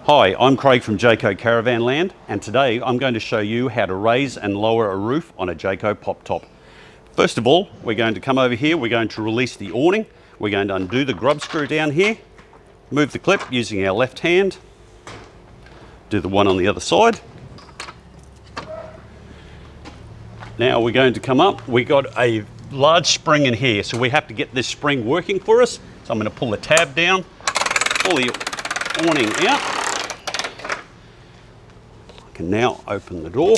Hi, I'm Craig from Jayco Caravanland, and today I'm going to show you how to raise and lower a roof on a Jayco Pop Top. First of all, we're going to come over here, we're going to release the awning, we're going to undo the grub screw down here, move the clip using our left hand, do the one on the other side. Now we're going to come up, we got a large spring in here, so we have to get this spring working for us. So I'm going to pull the tab down, pull the awning out. I can now open the door.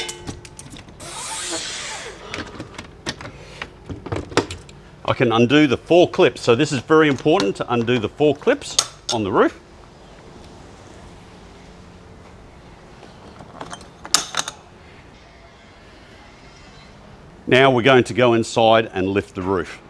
I can undo the 4 clips, so this is very important to undo the 4 clips on the roof. Now we're going to go inside and lift the roof.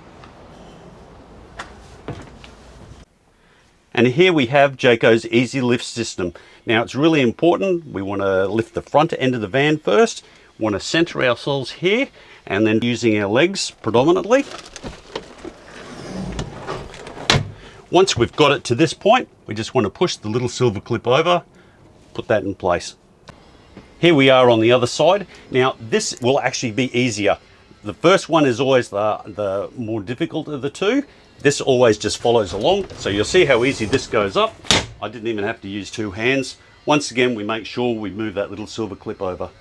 And here we have Jayco's Easy Lift system. Now it's really important, we want to lift the front end of the van first, we want to center ourselves here, and then using our legs predominantly. Once we've got it to this point, we just want to push the little silver clip over, put that in place. Here we are on the other side. Now this will actually be easier. The first one is always the more difficult of the two. This always just follows along. So you'll see how easy this goes up. I didn't even have to use 2 hands. Once again, we make sure we move that little silver clip over.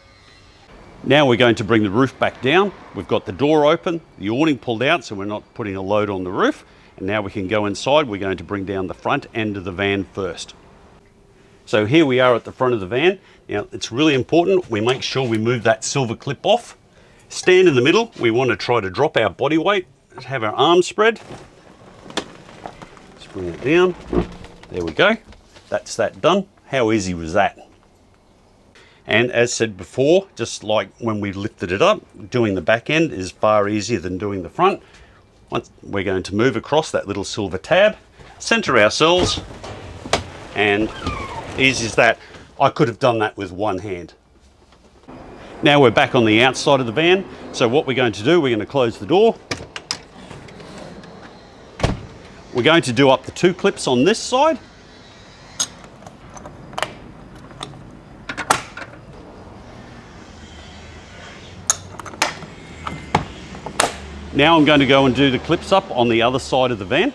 Now we're going to bring the roof back down. We've got the door open, the awning pulled out, so we're not putting a load on the roof. And now we can go inside. We're going to bring down the front end of the van first. So here we are at the front of the van. Now it's really important we make sure we move that silver clip off. Stand in the middle. We want to try to drop our body weight, have our arms spread. Let's bring it down. There we go. That's that done. How easy was that? And as said before, just like when we lifted it up, doing the back end is far easier than doing the front. Once we're going to move across that little silver tab, center ourselves, and easy as that. I could have done that with 1 hand. Now we're back on the outside of the van. So what we're going to do, we're going to close the door. We're going to do up the 2 clips on this side. Now I'm going to go and do the clips up on the other side of the van.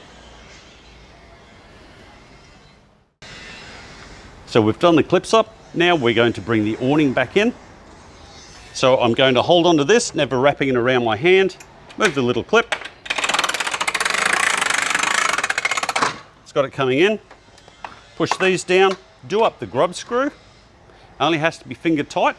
So we've done the clips up. Now we're going to bring the awning back in. So I'm going to hold on to this, never wrapping it around my hand. Move the little clip. It's got it coming in. Push these down, do up the grub screw. Only has to be finger tight.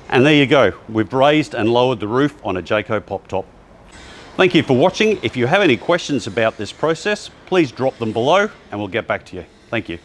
And there you go. We've raised and lowered the roof on a Jayco Pop Top. Thank you for watching. If you have any questions about this process, please drop them below and we'll get back to you. Thank you.